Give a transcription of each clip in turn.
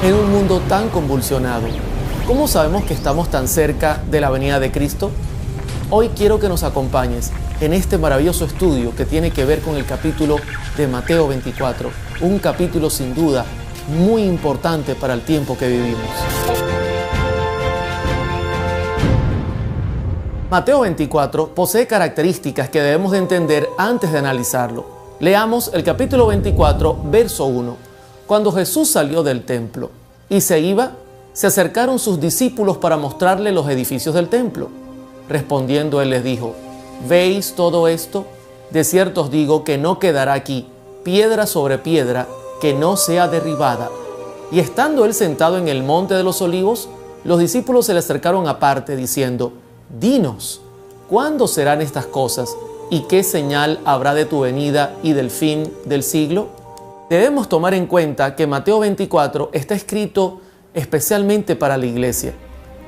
En un mundo tan convulsionado, ¿cómo sabemos que estamos tan cerca de la venida de Cristo? Hoy quiero que nos acompañes en este maravilloso estudio que tiene que ver con el capítulo de Mateo 24, un capítulo sin duda muy importante para el tiempo que vivimos. Mateo 24 posee características que debemos de entender antes de analizarlo. Leamos el capítulo 24, verso 1. Cuando Jesús salió del templo y se iba, se acercaron sus discípulos para mostrarle los edificios del templo. Respondiendo él les dijo: ¿veis todo esto? De cierto os digo que no quedará aquí piedra sobre piedra que no sea derribada. Y estando él sentado en el monte de los olivos, los discípulos se le acercaron aparte diciendo: dinos, ¿cuándo serán estas cosas? ¿Y qué señal habrá de tu venida y del fin del siglo? Debemos tomar en cuenta que Mateo 24 está escrito especialmente para la iglesia.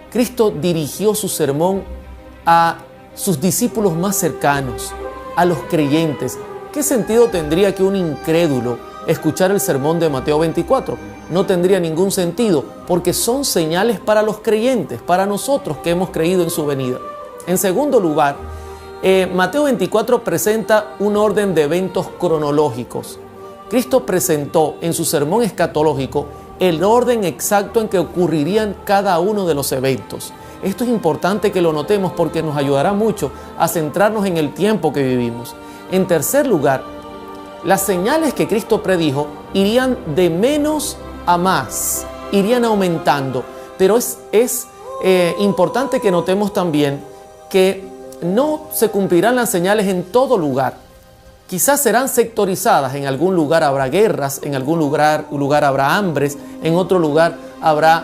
Cristo dirigió su sermón a sus discípulos más cercanos, a los creyentes. ¿Qué sentido tendría que un incrédulo escuchar el sermón de Mateo 24? No tendría ningún sentido, porque son señales para los creyentes, para nosotros que hemos creído en su venida. En segundo lugar, Mateo 24 presenta un orden de eventos cronológicos. Cristo presentó en su sermón escatológico el orden exacto en que ocurrirían cada uno de los eventos. Esto es importante que lo notemos porque nos ayudará mucho a centrarnos en el tiempo que vivimos. En tercer lugar, las señales que Cristo predijo irían de menos a más, irían aumentando. Pero es importante que notemos también que no se cumplirán las señales en todo lugar. Quizás serán sectorizadas, en algún lugar habrá guerras, en algún lugar habrá hambres, en otro lugar habrá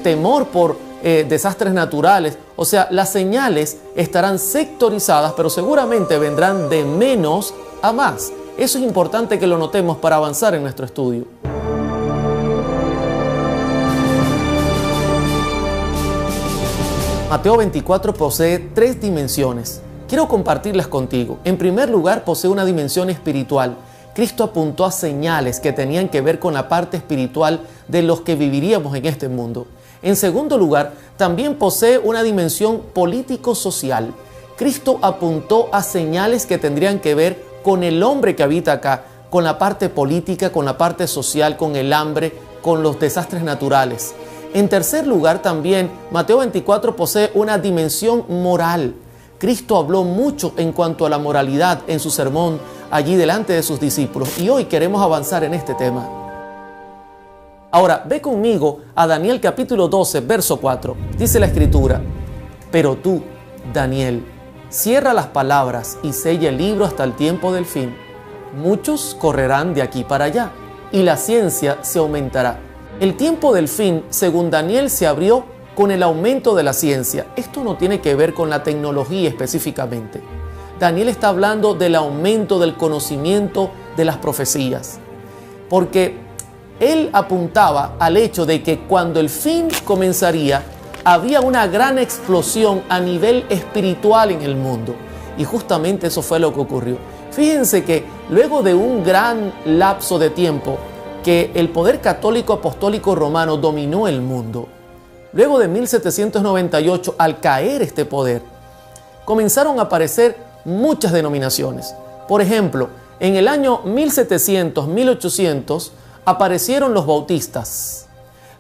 temor por desastres naturales. O sea, las señales estarán sectorizadas, pero seguramente vendrán de menos a más. Eso es importante que lo notemos para avanzar en nuestro estudio. Mateo 24 posee tres dimensiones. Quiero compartirlas contigo. En primer lugar, posee una dimensión espiritual. Cristo apuntó a señales que tenían que ver con la parte espiritual de los que viviríamos en este mundo. En segundo lugar, también posee una dimensión político-social. Cristo apuntó a señales que tendrían que ver con el hombre que habita acá, con la parte política, con la parte social, con el hambre, con los desastres naturales. En tercer lugar, también Mateo 24 posee una dimensión moral. Cristo habló mucho en cuanto a la moralidad en su sermón allí delante de sus discípulos, y hoy queremos avanzar en este tema. Ahora, ve conmigo a Daniel capítulo 12, verso 4. Dice la Escritura: pero tú, Daniel, cierra las palabras y sella el libro hasta el tiempo del fin. Muchos correrán de aquí para allá, y la ciencia se aumentará. El tiempo del fin, según Daniel, se abrió con el aumento de la ciencia. Esto no tiene que ver con la tecnología específicamente. Daniel está hablando del aumento del conocimiento de las profecías, porque él apuntaba al hecho de que cuando el fin comenzaría, había una gran explosión a nivel espiritual en el mundo. Y justamente eso fue lo que ocurrió. Fíjense que luego de un gran lapso de tiempo que el poder católico apostólico romano dominó el mundo, luego de 1798, al caer este poder, comenzaron a aparecer muchas denominaciones. Por ejemplo, en el año 1700, 1800, aparecieron los bautistas.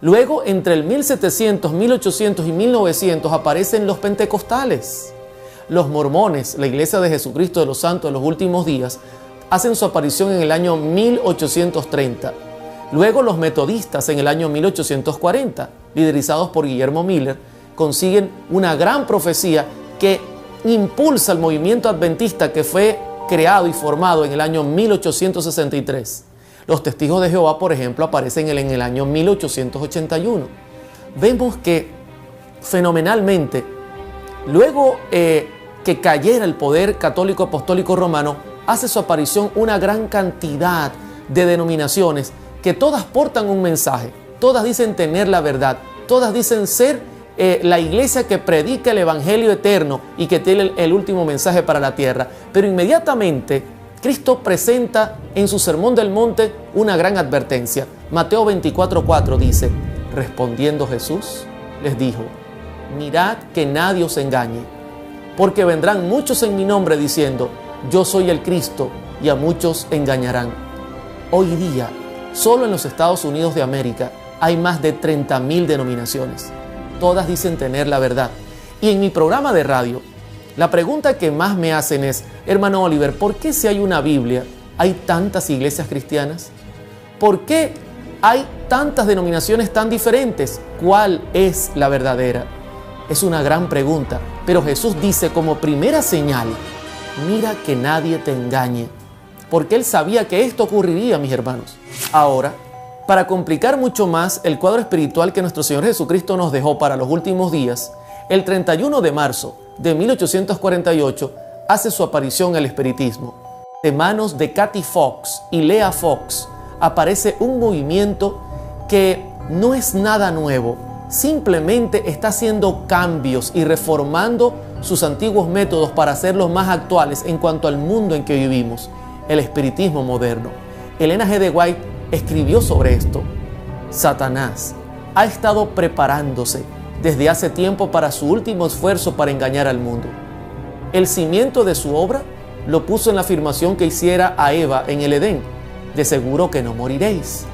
Luego, entre el 1700, 1800 y 1900, aparecen los pentecostales. Los mormones, la Iglesia de Jesucristo de los Santos de los Últimos Días, hacen su aparición en el año 1830. Luego los metodistas en el año 1840, liderizados por Guillermo Miller, consiguen una gran profecía que impulsa el movimiento adventista que fue creado y formado en el año 1863. Los testigos de Jehová, por ejemplo, aparecen en el año 1881. Vemos que fenomenalmente, luego que cayera el poder católico apostólico romano, hace su aparición una gran cantidad de denominaciones que todas portan un mensaje, todas dicen tener la verdad, todas dicen ser la iglesia que predica el evangelio eterno y que tiene el último mensaje para la tierra. Pero inmediatamente Cristo presenta en su Sermón del Monte una gran advertencia. Mateo 24:4 dice: respondiendo Jesús, les dijo: mirad que nadie os engañe, porque vendrán muchos en mi nombre diciendo: yo soy el Cristo, y a muchos engañarán. Hoy día, solo en los Estados Unidos de América, hay más de 30,000 denominaciones. Todas dicen tener la verdad. Y en mi programa de radio, la pregunta que más me hacen es: hermano Oliver, ¿por qué si hay una Biblia, hay tantas iglesias cristianas? ¿Por qué hay tantas denominaciones tan diferentes? ¿Cuál es la verdadera? Es una gran pregunta, pero Jesús dice como primera señal: mira que nadie te engañe, porque Él sabía que esto ocurriría, mis hermanos. Ahora, para complicar mucho más el cuadro espiritual que nuestro Señor Jesucristo nos dejó para los últimos días, el 31 de marzo de 1848 hace su aparición el espiritismo. De manos de Kathy Fox y Lea Fox aparece un movimiento que no es nada nuevo, simplemente está haciendo cambios y reformando sus antiguos métodos para hacerlos más actuales en cuanto al mundo en que vivimos, el espiritismo moderno. Elena G. de White escribió sobre esto: Satanás ha estado preparándose desde hace tiempo para su último esfuerzo para engañar al mundo. El cimiento de su obra lo puso en la afirmación que hiciera a Eva en el Edén: de seguro que no moriréis.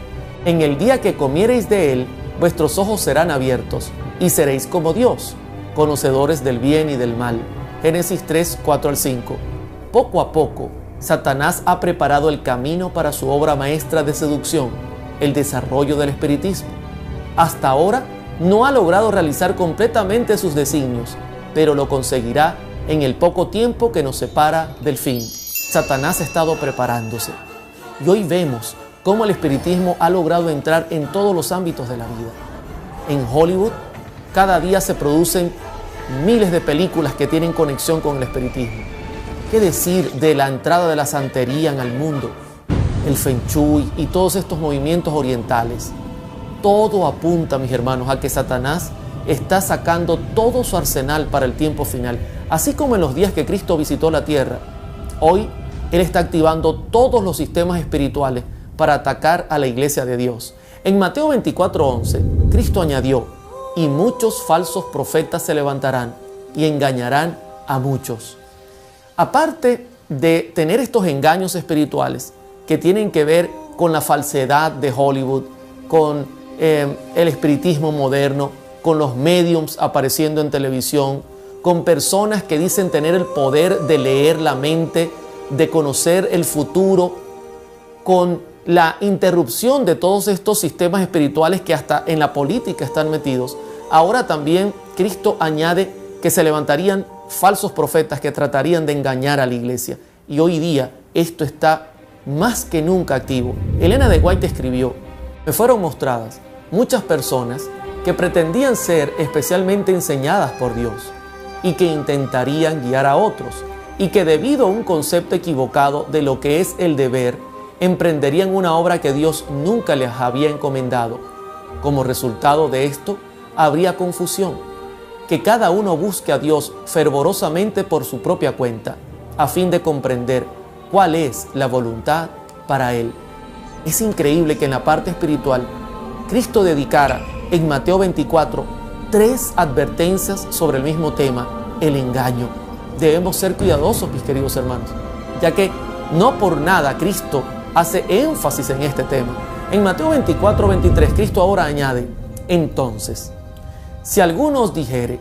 En el día que comiereis de él, vuestros ojos serán abiertos y seréis como Dios, conocedores del bien y del mal. Génesis 3, 4-5. Poco a poco, Satanás ha preparado el camino para su obra maestra de seducción, el desarrollo del espiritismo. Hasta ahora no ha logrado realizar completamente sus designios, pero lo conseguirá en el poco tiempo que nos separa del fin. Satanás ha estado preparándose. Y hoy vemos cómo el espiritismo ha logrado entrar en todos los ámbitos de la vida. En Hollywood, cada día se producen miles de películas que tienen conexión con el espiritismo. ¿Qué decir de la entrada de la santería en el mundo? El Feng Shui y todos estos movimientos orientales. Todo apunta, mis hermanos, a que Satanás está sacando todo su arsenal para el tiempo final. Así como en los días que Cristo visitó la tierra, hoy Él está activando todos los sistemas espirituales para atacar a la iglesia de Dios. En Mateo 24:11, Cristo añadió: y muchos falsos profetas se levantarán y engañarán a muchos. Aparte de tener estos engaños espirituales que tienen que ver con la falsedad de Hollywood, con el espiritismo moderno, con los mediums apareciendo en televisión, con personas que dicen tener el poder de leer la mente, de conocer el futuro, con la interrupción de todos estos sistemas espirituales que hasta en la política están metidos. Ahora también Cristo añade que se levantarían falsos profetas que tratarían de engañar a la iglesia. Y hoy día esto está más que nunca activo. Elena de White escribió: me fueron mostradas muchas personas que pretendían ser especialmente enseñadas por Dios y que intentarían guiar a otros, y que debido a un concepto equivocado de lo que es el deber, emprenderían una obra que Dios nunca les había encomendado. Como resultado de esto, habría confusión, que cada uno busque a Dios fervorosamente por su propia cuenta, a fin de comprender cuál es la voluntad para Él. Es increíble que en la parte espiritual, Cristo dedicara en Mateo 24 3 advertencias sobre el mismo tema: el engaño. Debemos ser cuidadosos, mis queridos hermanos, ya que no por nada Cristo hace énfasis en este tema. En Mateo 24:23, Cristo ahora añade: entonces, si alguno os dijere: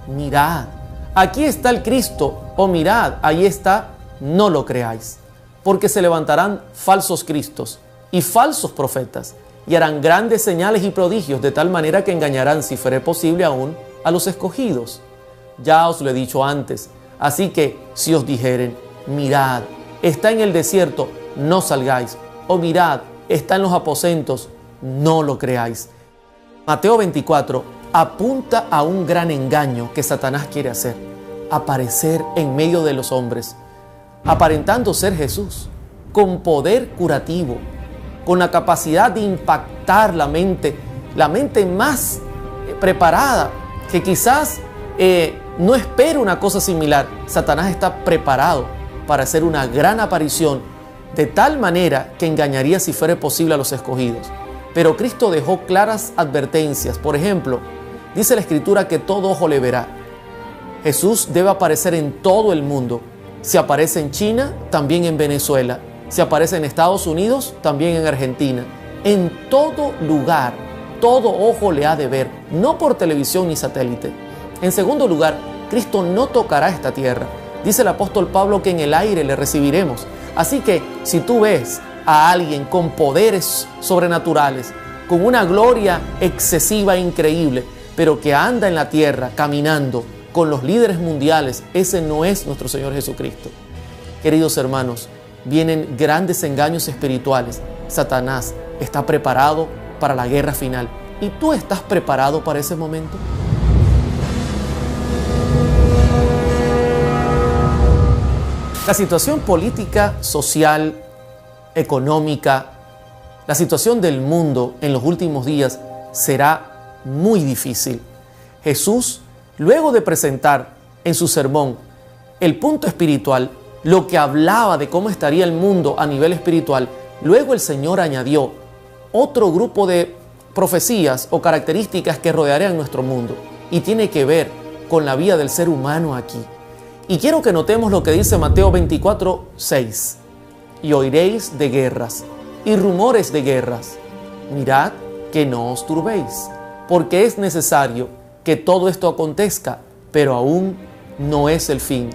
mirad, aquí está el Cristo, o mirad, ahí está, no lo creáis, porque se levantarán falsos cristos y falsos profetas, y harán grandes señales y prodigios, de tal manera que engañarán, si fuere posible aún, a los escogidos. Ya os lo he dicho antes. Así que si os dijeren: mirad, está en el desierto, no salgáis, o mirad, está en los aposentos, no lo creáis. Mateo 24 apunta a un gran engaño que Satanás quiere hacer: aparecer en medio de los hombres, aparentando ser Jesús, con poder curativo, con la capacidad de impactar la mente más preparada, que quizás no espera una cosa similar. Satanás está preparado para hacer una gran aparición, de tal manera que engañaría si fuera posible a los escogidos. Pero Cristo dejó claras advertencias. Por ejemplo, dice la Escritura que todo ojo le verá. Jesús debe aparecer en todo el mundo. Si aparece en China, también en Venezuela. Si aparece en Estados Unidos, también en Argentina. En todo lugar, todo ojo le ha de ver, no por televisión ni satélite. En segundo lugar, Cristo no tocará esta tierra. Dice el apóstol Pablo que en el aire le recibiremos. Así que si tú ves a alguien con poderes sobrenaturales, con una gloria excesiva e increíble, pero que anda en la tierra caminando con los líderes mundiales, ese no es nuestro Señor Jesucristo. Queridos hermanos, vienen grandes engaños espirituales. Satanás está preparado para la guerra final. ¿Y tú estás preparado para ese momento? La situación política, social, económica, la situación del mundo en los últimos días será muy difícil. Jesús, luego de presentar en su sermón el punto espiritual, lo que hablaba de cómo estaría el mundo a nivel espiritual, luego el Señor añadió otro grupo de profecías o características que rodearían nuestro mundo y tiene que ver con la vida del ser humano aquí. Y quiero que notemos lo que dice Mateo 24:6. Y oiréis de guerras y rumores de guerras. Mirad que no os turbéis, porque es necesario que todo esto acontezca, pero aún no es el fin.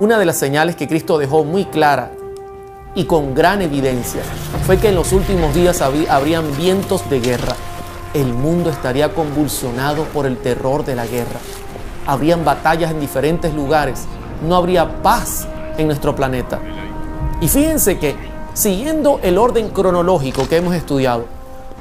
Una de las señales que Cristo dejó muy clara y con gran evidencia fue que en los últimos días habrían vientos de guerra. El mundo estaría convulsionado por el terror de la guerra. Habrían batallas en diferentes lugares. No habría paz en nuestro planeta. Y fíjense que, siguiendo el orden cronológico que hemos estudiado,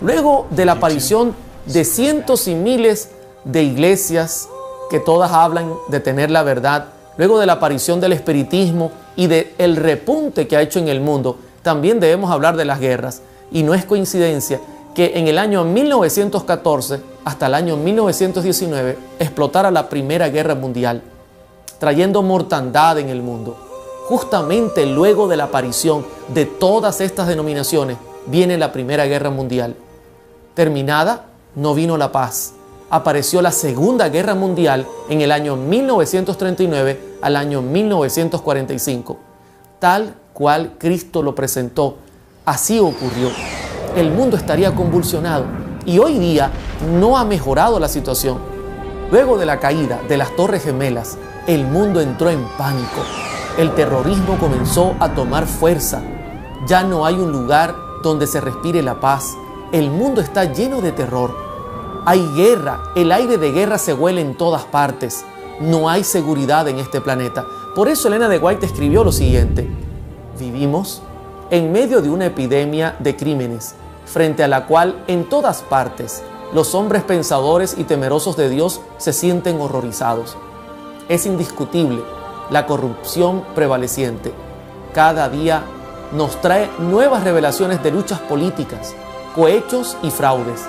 luego de la aparición de cientos y miles de iglesias que todas hablan de tener la verdad, luego de la aparición del espiritismo y del repunte que ha hecho en el mundo, también debemos hablar de las guerras. Y no es coincidencia que en el año 1914 hasta el año 1919 explotara la Primera Guerra Mundial, trayendo mortandad en el mundo. Justamente luego de la aparición de todas estas denominaciones viene la Primera Guerra Mundial. Terminada, no vino la paz. Apareció la Segunda Guerra Mundial en el año 1939 al año 1945. Tal cual Cristo lo presentó, así ocurrió. El mundo estaría convulsionado y hoy día no ha mejorado la situación. Luego de la caída de las Torres Gemelas, el mundo entró en pánico. El terrorismo comenzó a tomar fuerza. Ya no hay un lugar donde se respire la paz. El mundo está lleno de terror. Hay guerra, el aire de guerra se huele en todas partes. No hay seguridad en este planeta. Por eso Elena de White escribió lo siguiente: vivimos en medio de una epidemia de crímenes, frente a la cual en todas partes los hombres pensadores y temerosos de Dios se sienten horrorizados. Es indiscutible la corrupción prevaleciente. Cada día nos trae nuevas revelaciones de luchas políticas, cohechos y fraudes.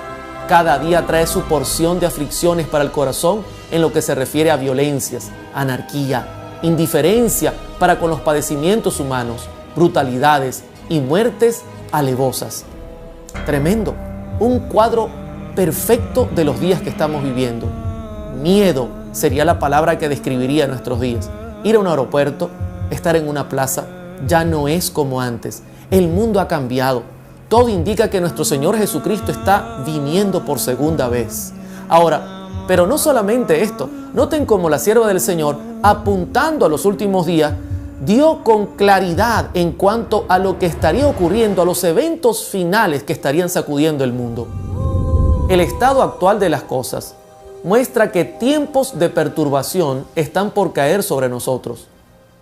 Cada día trae su porción de aflicciones para el corazón en lo que se refiere a violencias, anarquía, indiferencia para con los padecimientos humanos, brutalidades y muertes alevosas. Tremendo, un cuadro perfecto de los días que estamos viviendo. Miedo sería la palabra que describiría nuestros días. Ir a un aeropuerto, estar en una plaza, ya no es como antes. El mundo ha cambiado. Todo indica que nuestro Señor Jesucristo está viniendo por segunda vez. Ahora, pero no solamente esto. Noten cómo la sierva del Señor, apuntando a los últimos días, dio con claridad en cuanto a lo que estaría ocurriendo, a los eventos finales que estarían sacudiendo el mundo. El estado actual de las cosas muestra que tiempos de perturbación están por caer sobre nosotros.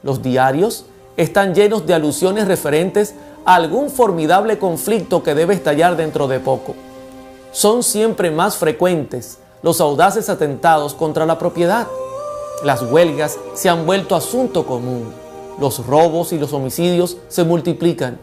Los diarios están llenos de alusiones referentes a algún formidable conflicto que debe estallar dentro de poco. Son siempre más frecuentes los audaces atentados contra la propiedad. Las huelgas se han vuelto asunto común. Los robos y los homicidios se multiplican.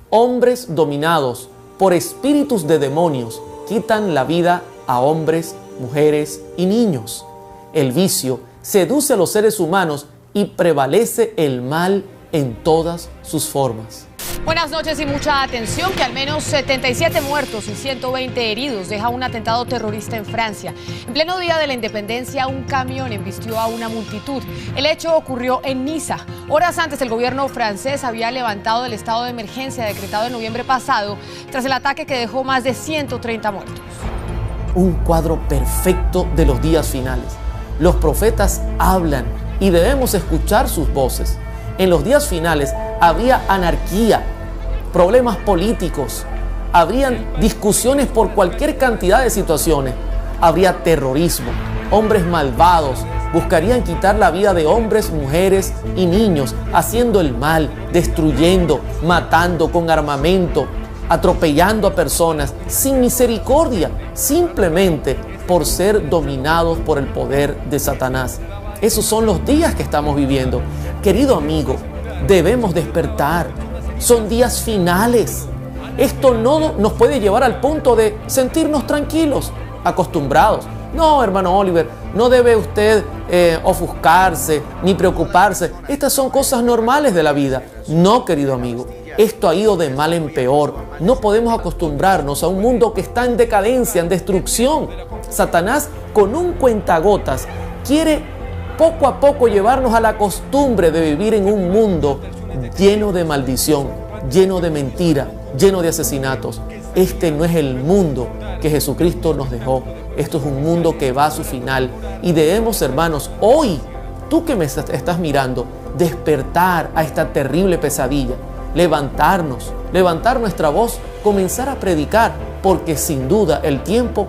Hombres dominados por espíritus de demonios quitan la vida a hombres, mujeres y niños. El vicio seduce a los seres humanos y prevalece el mal en todas sus formas. Buenas noches y mucha atención, que al menos 77 muertos y 120 heridos deja un atentado terrorista en Francia. En pleno día de la independencia, un camión embistió a una multitud. El hecho ocurrió en Niza. Horas antes, el gobierno francés había levantado el estado de emergencia decretado en noviembre pasado tras el ataque que dejó más de 130 muertos. Un cuadro perfecto de los días finales. Los profetas hablan y debemos escuchar sus voces. En los días finales habría anarquía, problemas políticos, habrían discusiones por cualquier cantidad de situaciones, habría terrorismo, hombres malvados buscarían quitar la vida de hombres, mujeres y niños, haciendo el mal, destruyendo, matando con armamento, atropellando a personas sin misericordia, simplemente por ser dominados por el poder de Satanás. Esos son los días que estamos viviendo. Querido amigo, debemos despertar. Son días finales. Esto no nos puede llevar al punto de sentirnos tranquilos, acostumbrados. No, hermano Oliver, no debe usted ofuscarse ni preocuparse. Estas son cosas normales de la vida. No, querido amigo, esto ha ido de mal en peor. No podemos acostumbrarnos a un mundo que está en decadencia, en destrucción. Satanás, con un cuentagotas, quiere poco a poco llevarnos a la costumbre de vivir en un mundo lleno de maldición, lleno de mentira, lleno de asesinatos. Este no es el mundo que Jesucristo nos dejó. Esto es un mundo que va a su final. Y debemos, hermanos, hoy, tú que me estás mirando, despertar a esta terrible pesadilla, levantarnos, levantar nuestra voz, comenzar a predicar, porque sin duda el tiempo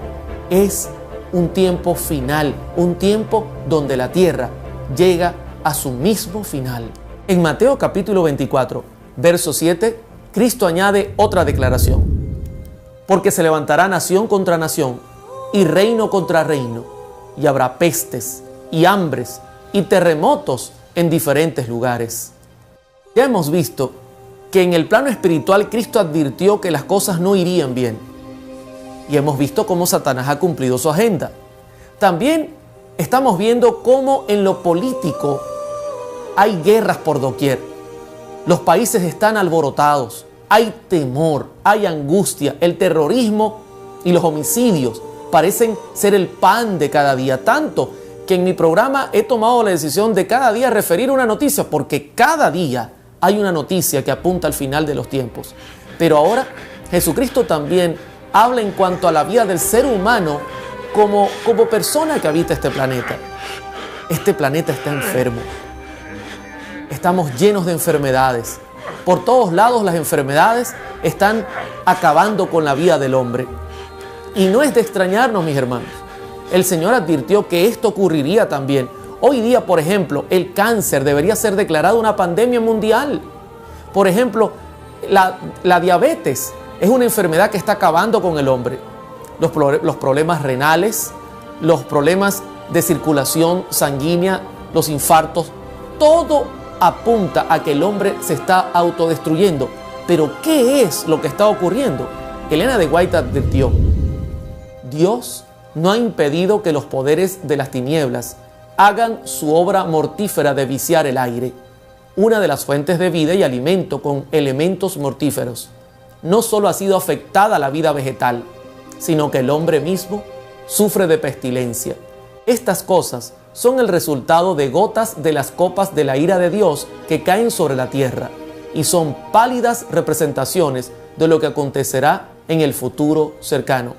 es un tiempo final, un tiempo donde la tierra llega a su mismo final. En Mateo capítulo 24, verso 7, Cristo añade otra declaración. Porque se levantará nación contra nación y reino contra reino, y habrá pestes y hambres y terremotos en diferentes lugares. Ya hemos visto que en el plano espiritual Cristo advirtió que las cosas no irían bien. Y hemos visto cómo Satanás ha cumplido su agenda. También estamos viendo cómo en lo político hay guerras por doquier. Los países están alborotados, hay temor, hay angustia, el terrorismo y los homicidios parecen ser el pan de cada día. Tanto que en mi programa he tomado la decisión de cada día referir una noticia, porque cada día hay una noticia que apunta al final de los tiempos. Pero ahora Jesucristo también habla en cuanto a la vida del ser humano como persona que habita este planeta. Este planeta está enfermo. Estamos llenos de enfermedades. Por todos lados las enfermedades están acabando con la vida del hombre. Y no es de extrañarnos, mis hermanos. El Señor advirtió que esto ocurriría también. Hoy día, por ejemplo, el cáncer debería ser declarado una pandemia mundial. Por ejemplo, la diabetes es una enfermedad que está acabando con el hombre. Los problemas renales, los problemas de circulación sanguínea, los infartos, todo apunta a que el hombre se está autodestruyendo. Pero ¿qué es lo que está ocurriendo? Elena de White advirtió: Dios no ha impedido que los poderes de las tinieblas hagan su obra mortífera de viciar el aire, una de las fuentes de vida y alimento con elementos mortíferos. No solo ha sido afectada la vida vegetal, sino que el hombre mismo sufre de pestilencia. Estas cosas son el resultado de gotas de las copas de la ira de Dios que caen sobre la tierra y son pálidas representaciones de lo que acontecerá en el futuro cercano.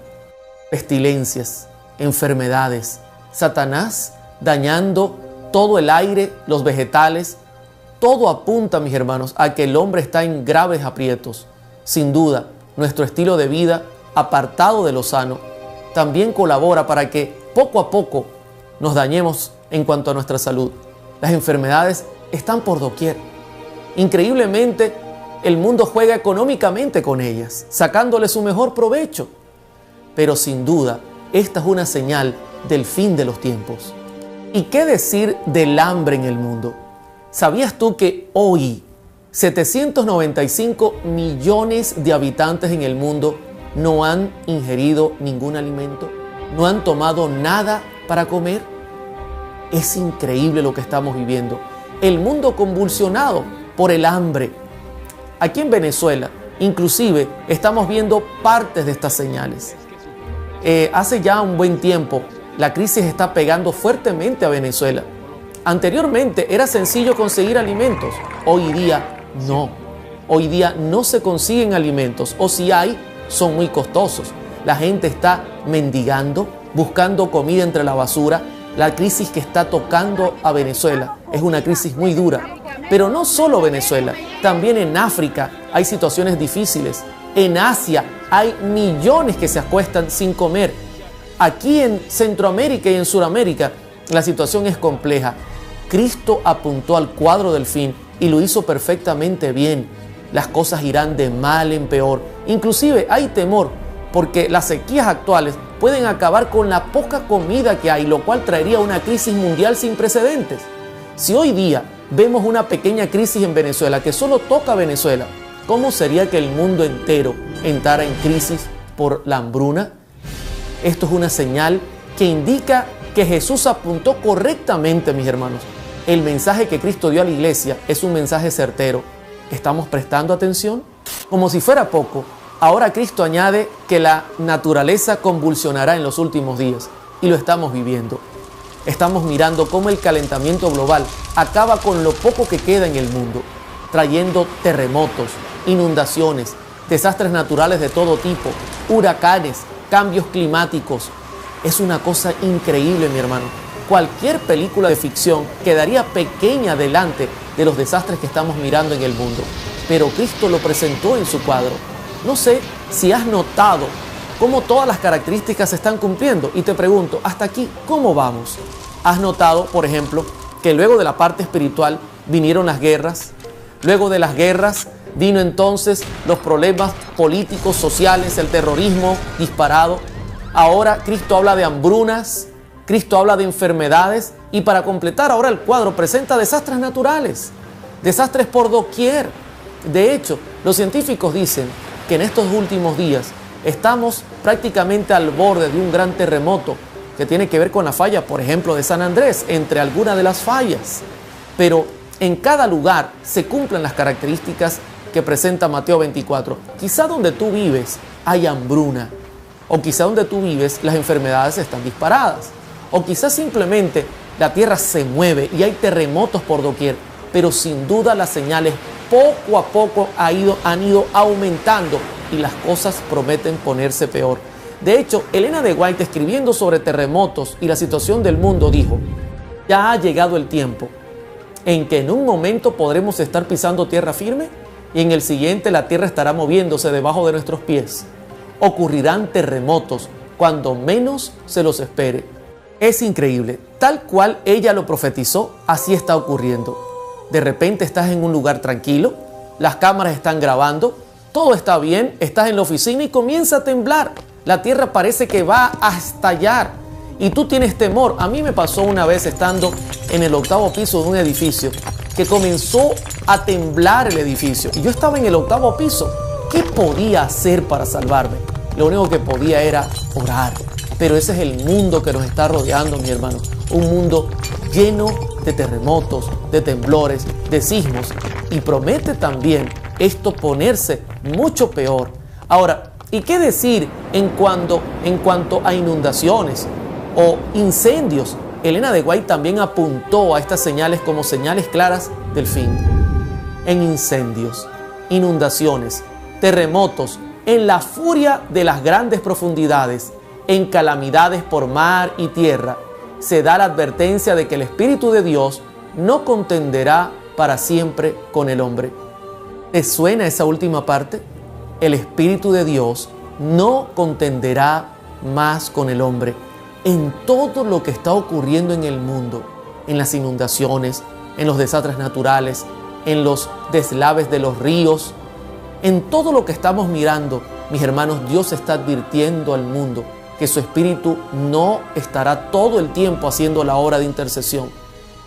Pestilencias, enfermedades, Satanás dañando todo el aire, los vegetales. Todo apunta, mis hermanos, a que el hombre está en graves aprietos. Sin duda, nuestro estilo de vida, apartado de lo sano, también colabora para que poco a poco nos dañemos en cuanto a nuestra salud. Las enfermedades están por doquier. Increíblemente, el mundo juega económicamente con ellas, sacándole su mejor provecho. Pero sin duda, esta es una señal del fin de los tiempos. ¿Y qué decir del hambre en el mundo? ¿Sabías tú que hoy 795 millones de habitantes en el mundo no han ingerido ningún alimento? ¿No han tomado nada para comer? Es increíble lo que estamos viviendo. El mundo convulsionado por el hambre. Aquí en Venezuela, inclusive, estamos viendo partes de estas señales. Hace ya un buen tiempo, la crisis está pegando fuertemente a Venezuela. Anteriormente era sencillo conseguir alimentos, hoy día no. Hoy día no se consiguen alimentos, o si hay, son muy costosos. La gente está mendigando, buscando comida entre la basura. La crisis que está tocando a Venezuela es una crisis muy dura. Pero no solo Venezuela, también en África hay situaciones difíciles. En Asia hay millones que se acuestan sin comer. Aquí en Centroamérica y en Sudamérica la situación es compleja. Cristo apuntó al cuadro del fin y lo hizo perfectamente bien. Las cosas irán de mal en peor. Inclusive hay temor porque las sequías actuales pueden acabar con la poca comida que hay, lo cual traería una crisis mundial sin precedentes. Si hoy día vemos una pequeña crisis en Venezuela que solo toca a Venezuela, ¿cómo sería que el mundo entero entrara en crisis por la hambruna? Esto es una señal que indica que Jesús apuntó correctamente, mis hermanos. El mensaje que Cristo dio a la iglesia es un mensaje certero. ¿Estamos prestando atención? Como si fuera poco, ahora Cristo añade que la naturaleza convulsionará en los últimos días, y lo estamos viviendo. Estamos mirando cómo el calentamiento global acaba con lo poco que queda en el mundo, trayendo terremotos, inundaciones, desastres naturales de todo tipo, huracanes, cambios climáticos. Es una cosa increíble, mi hermano. Cualquier película de ficción quedaría pequeña delante de los desastres que estamos mirando en el mundo. Pero Cristo lo presentó en su cuadro. No sé si has notado cómo todas las características se están cumpliendo. Y te pregunto, hasta aquí, ¿cómo vamos? ¿Has notado, por ejemplo, que luego de la parte espiritual vinieron las guerras? Luego de las guerras vino entonces los problemas políticos, sociales, el terrorismo disparado. Ahora Cristo habla de hambrunas, Cristo habla de enfermedades y para completar ahora el cuadro presenta desastres naturales, desastres por doquier. De hecho, los científicos dicen que en estos últimos días estamos prácticamente al borde de un gran terremoto que tiene que ver con la falla, por ejemplo, de San Andrés, entre algunas de las fallas. Pero en cada lugar se cumplen las características que presenta Mateo 24. Quizá donde tú vives hay hambruna, o quizá donde tú vives las enfermedades están disparadas, o quizá simplemente la tierra se mueve y hay terremotos por doquier, pero sin duda las señales poco a poco han ido aumentando y las cosas prometen ponerse peor. De hecho, Elena de White, escribiendo sobre terremotos y la situación del mundo, dijo: ya ha llegado el tiempo en que en un momento podremos estar pisando tierra firme y en el siguiente la tierra estará moviéndose debajo de nuestros pies. Ocurrirán terremotos cuando menos se los espere. Es increíble, tal cual ella lo profetizó, así está ocurriendo. De repente estás en un lugar tranquilo, las cámaras están grabando, todo está bien, estás en la oficina y comienza a temblar. La tierra parece que va a estallar y tú tienes temor. A mí me pasó una vez estando en el 8º piso de un edificio que comenzó a temblar el edificio y yo estaba en el 8º piso. ¿Qué podía hacer para salvarme? Lo único que podía era orar. Pero ese es el mundo que nos está rodeando, mi hermano. Un mundo lleno de terremotos, de temblores, de sismos. Y promete también esto ponerse mucho peor. Ahora, ¿y qué decir en cuanto a inundaciones o incendios? Elena de White también apuntó a estas señales como señales claras del fin. En incendios, inundaciones, terremotos, en la furia de las grandes profundidades, en calamidades por mar y tierra, se da la advertencia de que el Espíritu de Dios no contenderá para siempre con el hombre. ¿Te suena esa última parte? El Espíritu de Dios no contenderá más con el hombre. En todo lo que está ocurriendo en el mundo, en las inundaciones, en los desastres naturales, en los deslaves de los ríos, en todo lo que estamos mirando, mis hermanos, Dios está advirtiendo al mundo que su Espíritu no estará todo el tiempo haciendo la obra de intercesión,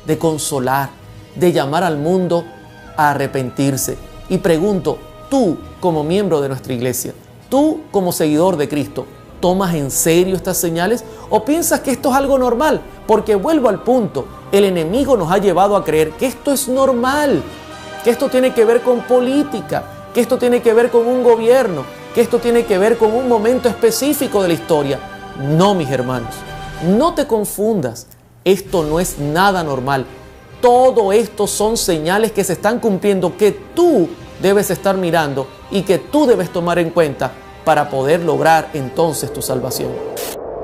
de consolar, de llamar al mundo a arrepentirse. Y pregunto, tú como miembro de nuestra iglesia, tú como seguidor de Cristo, ¿tomas en serio estas señales o piensas que esto es algo normal? Porque vuelvo al punto, el enemigo nos ha llevado a creer que esto es normal. que esto tiene que ver con política, que esto tiene que ver con un gobierno, que esto tiene que ver con un momento específico de la historia. No, mis hermanos, no te confundas. Esto no es nada normal. Todo esto son señales que se están cumpliendo, que tú debes estar mirando y que tú debes tomar en cuenta para poder lograr entonces tu salvación.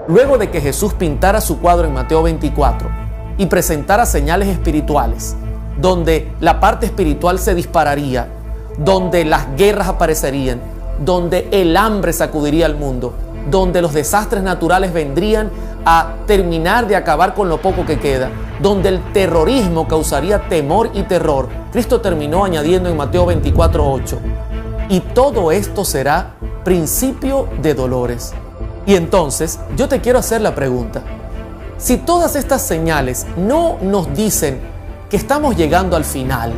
Luego de que Jesús pintara su cuadro en Mateo 24 y presentara señales espirituales, donde la parte espiritual se dispararía, donde las guerras aparecerían, donde el hambre sacudiría al mundo, donde los desastres naturales vendrían a terminar de acabar con lo poco que queda, donde el terrorismo causaría temor y terror, Cristo terminó añadiendo en Mateo 24:8, y todo esto será principio de dolores. Y entonces yo te quiero hacer la pregunta: si todas estas señales no nos dicen que estamos llegando al final,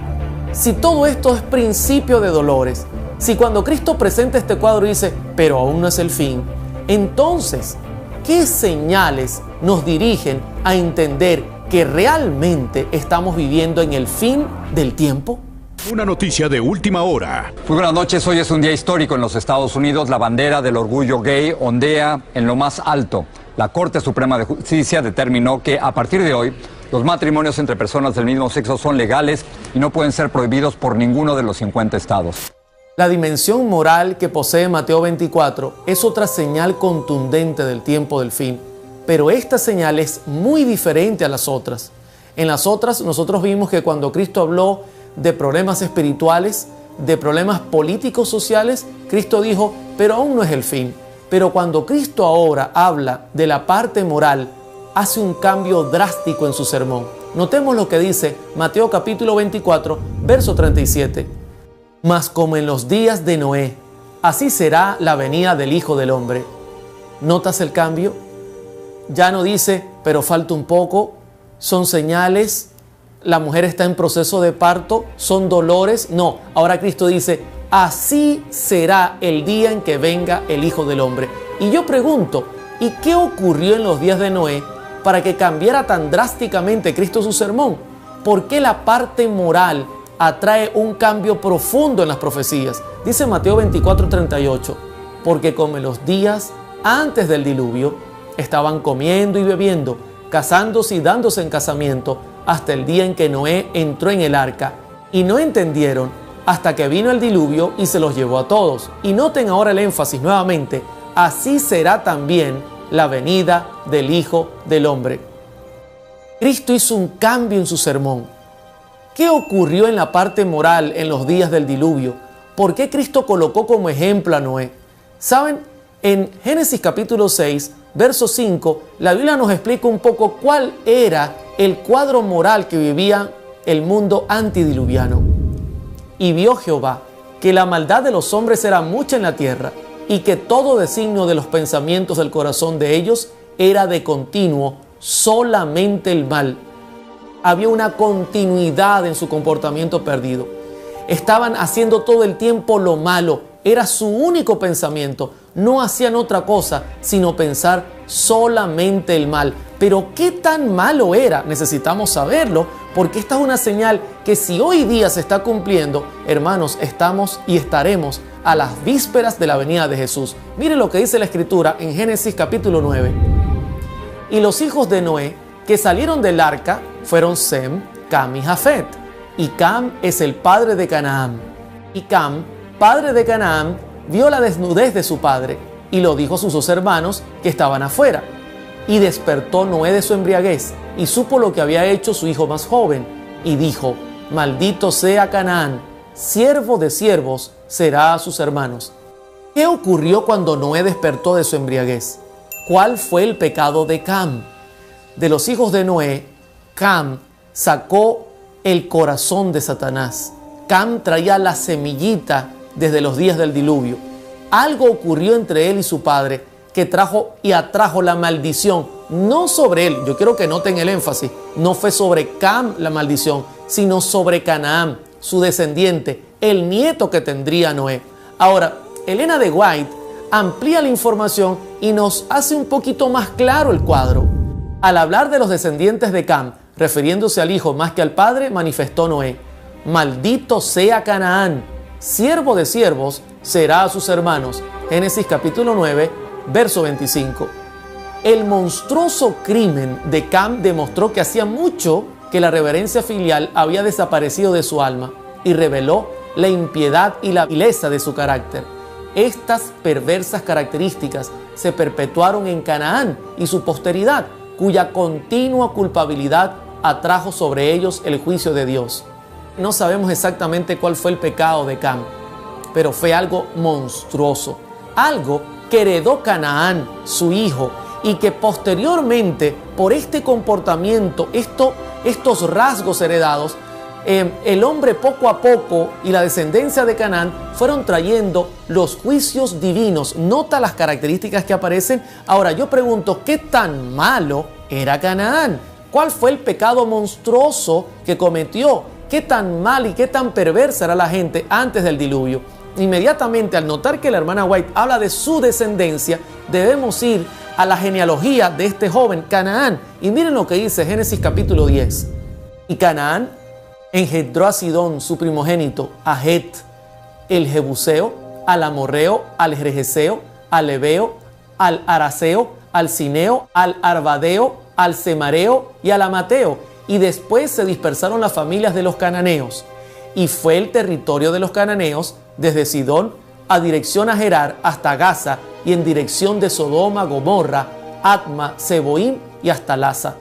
si todo esto es principio de dolores, si cuando Cristo presenta este cuadro dice, pero aún no es el fin, entonces, ¿qué señales nos dirigen a entender que realmente estamos viviendo en el fin del tiempo? Una noticia de última hora. Muy buenas noches. Hoy es un día histórico en los Estados Unidos. La bandera del orgullo gay ondea en lo más alto. La Corte Suprema de Justicia determinó que a partir de hoy los matrimonios entre personas del mismo sexo son legales y no pueden ser prohibidos por ninguno de los 50 estados. La dimensión moral que posee Mateo 24 es otra señal contundente del tiempo del fin, pero esta señal es muy diferente a las otras. En las otras nosotros vimos que cuando Cristo habló de problemas espirituales, de problemas políticos sociales, Cristo dijo, pero aún no es el fin. Pero cuando Cristo ahora habla de la parte moral, hace un cambio drástico en su sermón. Notemos lo que dice Mateo capítulo 24, verso 37. Mas como en los días de Noé, así será la venida del Hijo del Hombre. ¿Notas el cambio? Ya no dice, pero falta un poco, son señales, la mujer está en proceso de parto, son dolores. No, ahora Cristo dice, así será el día en que venga el Hijo del Hombre. Y yo pregunto, ¿y qué ocurrió en los días de Noé para que cambiara tan drásticamente Cristo su sermón? ¿Por qué la parte moral atrae un cambio profundo en las profecías? Dice Mateo 24:38, porque como en los días antes del diluvio, estaban comiendo y bebiendo, casándose y dándose en casamiento, hasta el día en que Noé entró en el arca, y no entendieron hasta que vino el diluvio y se los llevó a todos. Y noten ahora el énfasis nuevamente, así será también la venida del Hijo del Hombre. Cristo hizo un cambio en su sermón. ¿Qué ocurrió en la parte moral en los días del diluvio? ¿Por qué Cristo colocó como ejemplo a Noé? ¿Saben? En Génesis capítulo 6, verso 5, la Biblia nos explica un poco cuál era el cuadro moral que vivía el mundo antidiluviano. Y vio Jehová que la maldad de los hombres era mucha en la tierra, y que todo designio de los pensamientos del corazón de ellos era de continuo solamente el mal. Había una continuidad en su comportamiento perdido. Estaban haciendo todo el tiempo lo malo. Era su único pensamiento. No hacían otra cosa sino pensar solamente el mal. Pero ¿qué tan malo era? Necesitamos saberlo, porque esta es una señal que si hoy día se está cumpliendo, hermanos, estamos y estaremos a las vísperas de la venida de Jesús. Mire lo que dice la Escritura en Génesis capítulo 9. Y los hijos de Noé que salieron del arca fueron Sem, Cam y Jafet. Y Cam es el padre de Canaán. Y Cam, padre de Canaán, vio la desnudez de su padre y lo dijo a sus dos hermanos que estaban afuera. Y despertó Noé de su embriaguez y supo lo que había hecho su hijo más joven. Y dijo, maldito sea Canaán, siervo de siervos será a sus hermanos. ¿Qué ocurrió cuando Noé despertó de su embriaguez? ¿Cuál fue el pecado de Cam? De los hijos de Noé, Cam sacó el corazón de Satanás. Cam traía la semillita desde los días del diluvio. Algo ocurrió entre él y su padre que trajo y atrajo la maldición, no sobre él. Yo quiero que noten el énfasis. No fue sobre Cam la maldición, sino sobre Canaán, su descendiente, el nieto que tendría Noé. Ahora, Elena de White amplía la información y nos hace un poquito más claro el cuadro. Al hablar de los descendientes de Cam, refiriéndose al hijo más que al padre, manifestó Noé: maldito sea Canaán, siervo de siervos será a sus hermanos. Génesis capítulo 9, verso 25. El monstruoso crimen de Cam demostró que hacía mucho que la reverencia filial había desaparecido de su alma y reveló la impiedad y la vileza de su carácter. Estas perversas características se perpetuaron en Canaán y su posteridad, cuya continua culpabilidad atrajo sobre ellos el juicio de Dios. No sabemos exactamente cuál fue el pecado de Cam, pero fue algo monstruoso, algo que heredó Canaán, su hijo, y que posteriormente, por este comportamiento, estos rasgos heredados, el hombre poco a poco y la descendencia de Canaán fueron trayendo los juicios divinos. Nota las características que aparecen. Ahora yo pregunto, ¿qué tan malo era Canaán? ¿Cuál fue el pecado monstruoso que cometió? ¿Qué tan mal y qué tan perversa era la gente antes del diluvio? Inmediatamente, al notar que la hermana White habla de su descendencia, debemos ir a la genealogía de este joven Canaán. Y miren lo que dice Génesis capítulo 10. Y Canaán engendró a Sidón, su primogénito, a Het, el Jebuseo, al Amorreo, al Gergeseo, al Ebeo, al Araseo, al Cineo, al Arvadeo, al Semareo y al Amateo. Y después se dispersaron las familias de los cananeos. Y fue el territorio de los cananeos desde Sidón a dirección a Gerar hasta Gaza y en dirección de Sodoma, Gomorra, Atma, Seboim y hasta Laza.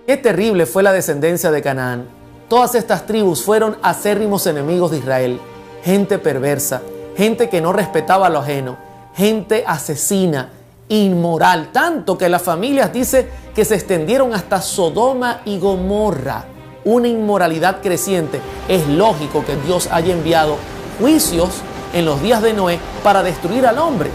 Qué terrible fue la descendencia de Canaán. Todas estas tribus fueron acérrimos enemigos de Israel, gente perversa, gente que no respetaba lo ajeno, gente asesina, inmoral, tanto que las familias dice que se extendieron hasta Sodoma y Gomorra. Una inmoralidad creciente. Es lógico que Dios haya enviado juicios en los días de Noé para destruir al hombre.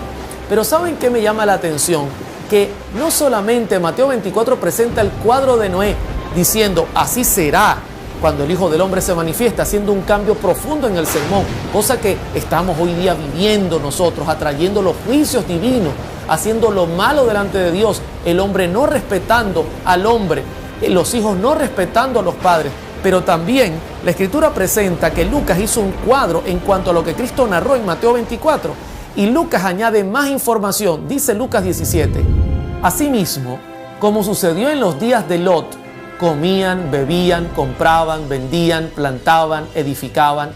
Pero ¿saben qué me llama la atención? Que no solamente Mateo 24 presenta el cuadro de Noé diciendo así será cuando el Hijo del Hombre se manifiesta, haciendo un cambio profundo en el sermón, cosa que estamos hoy día viviendo nosotros, atrayendo los juicios divinos, haciendo lo malo delante de Dios, el hombre no respetando al hombre, los hijos no respetando a los padres. Pero también la Escritura presenta que Lucas hizo un cuadro en cuanto a lo que Cristo narró en Mateo 24. Y Lucas añade más información. Dice Lucas 17. Asimismo, como sucedió en los días de Lot, comían, bebían, compraban, vendían, plantaban, edificaban.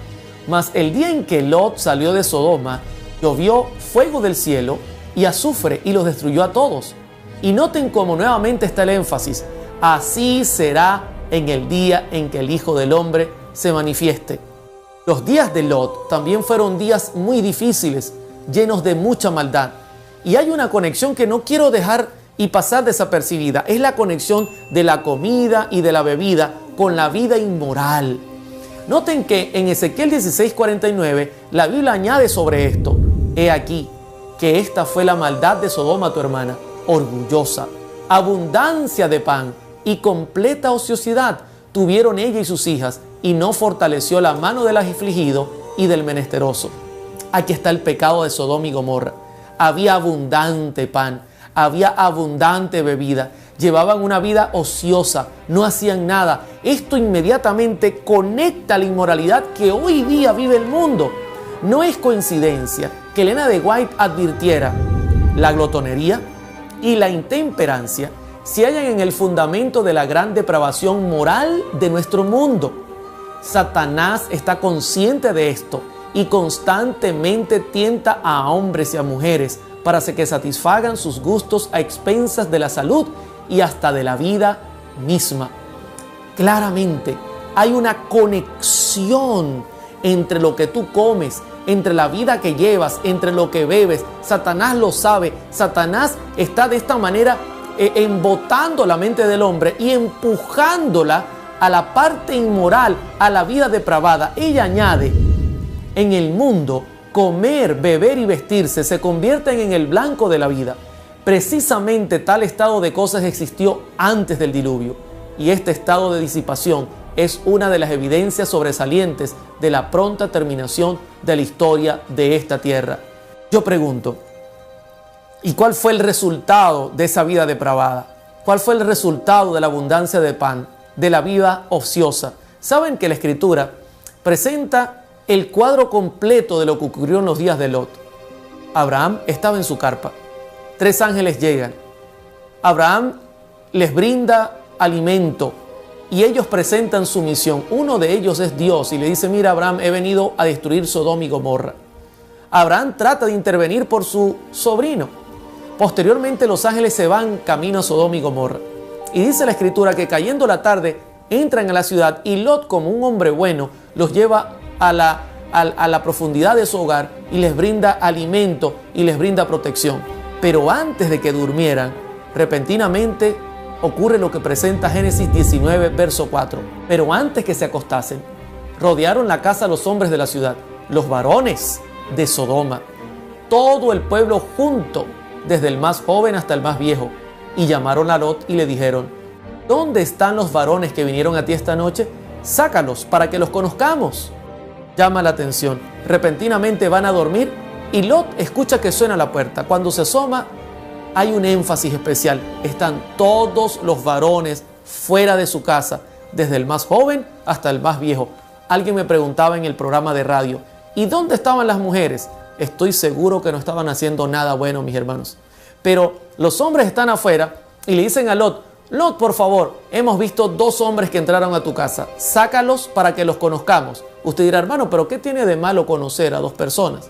Mas el día en que Lot salió de Sodoma, llovió fuego del cielo y azufre y los destruyó a todos. Y noten cómo nuevamente está el énfasis. Así será en el día en que el Hijo del Hombre se manifieste. Los días de Lot también fueron días muy difíciles, llenos de mucha maldad. Y hay una conexión que no quiero dejar y pasar desapercibida. Es la conexión de la comida y de la bebida con la vida inmoral. Noten que en Ezequiel 16:49 la Biblia añade sobre esto. He aquí que esta fue la maldad de Sodoma, tu hermana, orgullosa, abundancia de pan y completa ociosidad tuvieron ella y sus hijas, y no fortaleció la mano del afligido y del menesteroso. Aquí está el pecado de Sodoma y Gomorra. Había abundante pan, había abundante bebida, llevaban una vida ociosa, no hacían nada. Esto inmediatamente conecta la inmoralidad que hoy día vive el mundo. No es coincidencia que Elena de White advirtiera: la glotonería y la intemperancia se hallan en el fundamento de la gran depravación moral de nuestro mundo. Satanás está consciente de esto y constantemente tienta a hombres y a mujeres para que satisfagan sus gustos a expensas de la salud y hasta de la vida misma. Claramente hay una conexión entre lo que tú comes, entre la vida que llevas, entre lo que bebes. Satanás lo sabe. Satanás está de esta manera embotando la mente del hombre y empujándola a la parte inmoral, a la vida depravada. Ella añade: en el mundo, comer, beber y vestirse se convierten en el blanco de la vida. Precisamente tal estado de cosas existió antes del diluvio, y este estado de disipación es una de las evidencias sobresalientes de la pronta terminación de la historia de esta tierra. Yo pregunto, ¿y cuál fue el resultado de esa vida depravada? ¿Cuál fue el resultado de la abundancia de pan, de la vida ociosa? Saben que la Escritura presenta el cuadro completo de lo que ocurrió en los días de Lot. Abraham estaba en su carpa. 3 ángeles llegan. Abraham les brinda alimento y ellos presentan su misión. Uno de ellos es Dios y le dice: mira, Abraham, he venido a destruir Sodoma y Gomorra. Abraham trata de intervenir por su sobrino. Posteriormente los ángeles se van camino a Sodoma y Gomorra. Y dice la escritura que cayendo la tarde entran a la ciudad y Lot, como un hombre bueno, los lleva a la profundidad de su hogar y les brinda alimento y les brinda protección. Pero antes de que durmieran, repentinamente ocurre lo que presenta Génesis 19, verso 4. Pero antes que se acostasen, rodearon la casa los hombres de la ciudad, los varones de Sodoma, todo el pueblo junto, desde el más joven hasta el más viejo, y llamaron a Lot y le dijeron: ¿dónde están los varones que vinieron a ti esta noche? Sácalos para que los conozcamos. Llama la atención. Repentinamente van a dormir y Lot escucha que suena la puerta. Cuando se asoma, hay un énfasis especial. Están todos los varones fuera de su casa, desde el más joven hasta el más viejo. Alguien me preguntaba en el programa de radio: ¿y dónde estaban las mujeres? Estoy seguro que no estaban haciendo nada bueno, mis hermanos. Pero los hombres están afuera y le dicen a Lot: Lot, por favor, hemos visto 2 hombres que entraron a tu casa. Sácalos para que los conozcamos. Usted dirá: hermano, ¿pero qué tiene de malo conocer a 2 personas?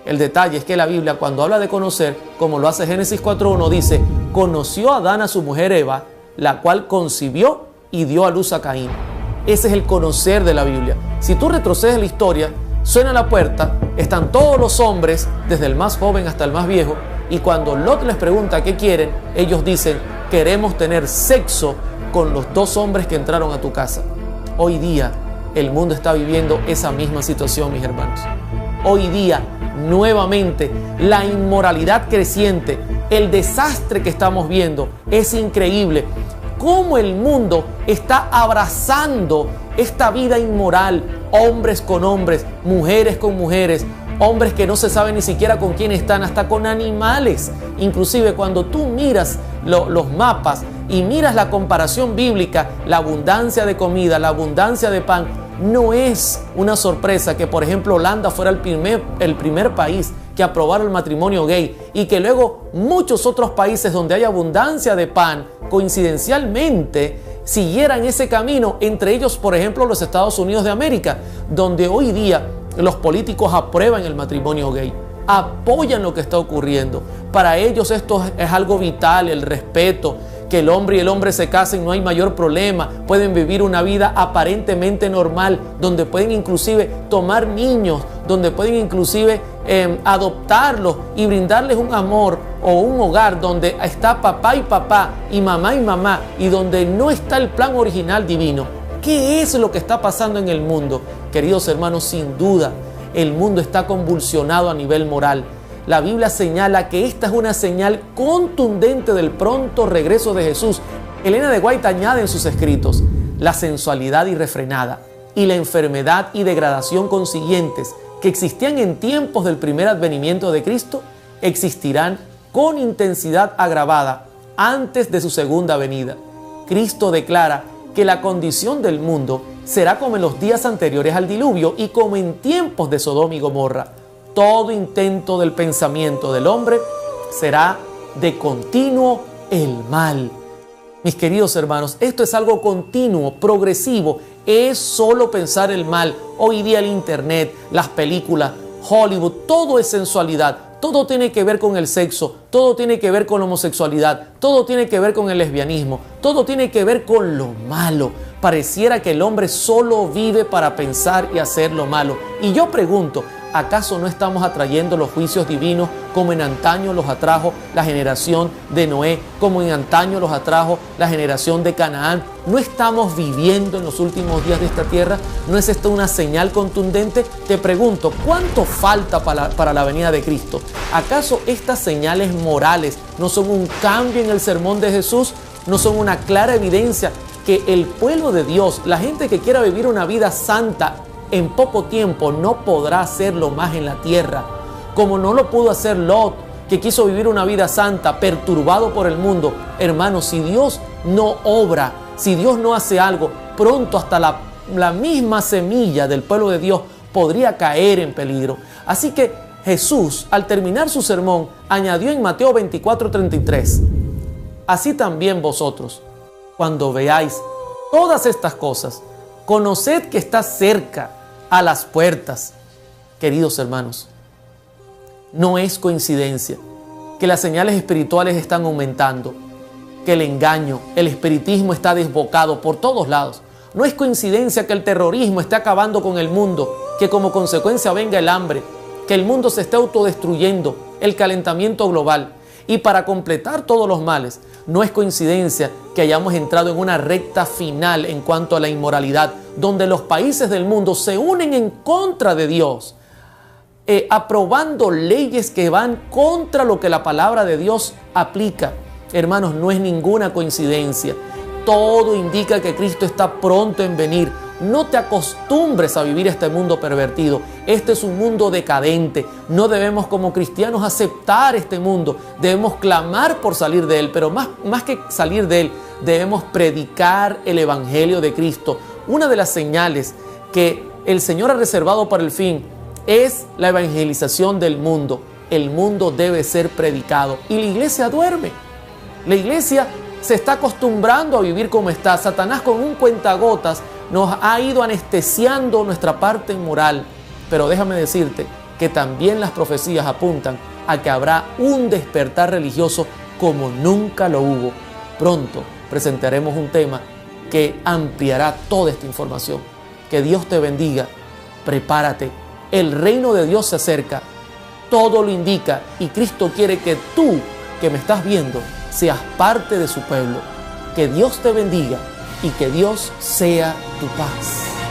El detalle es que la Biblia, cuando habla de conocer, como lo hace Génesis 4.1, dice: conoció Adán a su mujer Eva, la cual concibió y dio a luz a Caín. Ese es el conocer de la Biblia. Si tú retrocedes la historia, suena la puerta, están todos los hombres, desde el más joven hasta el más viejo, y cuando Lot les pregunta qué quieren, ellos dicen: queremos tener sexo con los 2 hombres que entraron a tu casa. Hoy día el mundo está viviendo esa misma situación, mis hermanos. Hoy día, nuevamente, la inmoralidad creciente, el desastre que estamos viendo, es increíble. Cómo el mundo está abrazando esta vida inmoral, hombres con hombres, mujeres con mujeres, hombres que no se sabe ni siquiera con quién están, hasta con animales. Inclusive cuando tú miras los mapas y miras la comparación bíblica, la abundancia de comida, la abundancia de pan, no es una sorpresa que, por ejemplo, Holanda fuera el primer país que aprobara el matrimonio gay y que luego muchos otros países donde hay abundancia de pan, coincidencialmente, siguieran ese camino, entre ellos, por ejemplo, los Estados Unidos de América, donde hoy día los políticos aprueban el matrimonio gay, apoyan lo que está ocurriendo. Para ellos esto es algo vital, el respeto, que el hombre y el hombre se casen, no hay mayor problema, pueden vivir una vida aparentemente normal, donde pueden inclusive tomar niños, donde pueden inclusive adoptarlos y brindarles un amor o un hogar donde está papá y mamá, y donde no está el plan original divino. ¿Qué es lo que está pasando en el mundo? Queridos hermanos, sin duda, el mundo está convulsionado a nivel moral. La Biblia señala que esta es una señal contundente del pronto regreso de Jesús. Elena de White añade en sus escritos: la sensualidad irrefrenada y la enfermedad y degradación consiguientes que existían en tiempos del primer advenimiento de Cristo existirán con intensidad agravada antes de su segunda venida. Cristo declara que la condición del mundo será como en los días anteriores al diluvio y como en tiempos de Sodoma y Gomorra. Todo intento del pensamiento del hombre será de continuo el mal. Mis queridos hermanos, esto es algo continuo, progresivo. Es solo pensar el mal. Hoy día el internet, las películas, Hollywood, todo es sensualidad. Todo tiene que ver con el sexo, todo tiene que ver con la homosexualidad, todo tiene que ver con el lesbianismo, todo tiene que ver con lo malo. Pareciera que el hombre solo vive para pensar y hacer lo malo. Y yo pregunto, ¿acaso no estamos atrayendo los juicios divinos como en antaño los atrajo la generación de Noé, como en antaño los atrajo la generación de Canaán? ¿No estamos viviendo en los últimos días de esta tierra? ¿No es esto una señal contundente? Te pregunto, ¿cuánto falta para la venida de Cristo? ¿Acaso estas señales morales no son un cambio en el sermón de Jesús? ¿No son una clara evidencia que el pueblo de Dios, la gente que quiera vivir una vida santa, en poco tiempo no podrá hacerlo más en la tierra? Como no lo pudo hacer Lot, que quiso vivir una vida santa, perturbado por el mundo. Hermanos, si Dios no obra, si Dios no hace algo, pronto hasta la la misma semilla del pueblo de Dios podría caer en peligro. Así que Jesús, al terminar su sermón, añadió en Mateo 24:33, así también vosotros, cuando veáis todas estas cosas, conoced que está cerca, a las puertas. Queridos hermanos, no es coincidencia que las señales espirituales están aumentando, que el engaño, el espiritismo está desbocado por todos lados. No es coincidencia que el terrorismo esté acabando con el mundo, que como consecuencia venga el hambre, que el mundo se esté autodestruyendo, el calentamiento global. Y para completar todos los males, no es coincidencia que hayamos entrado en una recta final en cuanto a la inmoralidad, donde los países del mundo se unen en contra de Dios, aprobando leyes que van contra lo que la palabra de Dios aplica. Hermanos, no es ninguna coincidencia. Todo indica que Cristo está pronto en venir. No te acostumbres a vivir este mundo pervertido. Este es un mundo decadente. No debemos como cristianos aceptar este mundo. Debemos clamar por salir de él, pero más que salir de él, debemos predicar el evangelio de Cristo. Una de las señales que el Señor ha reservado para el fin es la evangelización del mundo. El mundo debe ser predicado y la iglesia duerme. La iglesia se está acostumbrando a vivir como está. Satanás con un cuentagotas nos ha ido anestesiando nuestra parte moral. Pero déjame decirte que también las profecías apuntan a que habrá un despertar religioso como nunca lo hubo. Pronto presentaremos un tema que ampliará toda esta información. Que Dios te bendiga. Prepárate. El reino de Dios se acerca. Todo lo indica y Cristo quiere que tú, que me estás viendo, seas parte de su pueblo. Que Dios te bendiga y que Dios sea tu paz.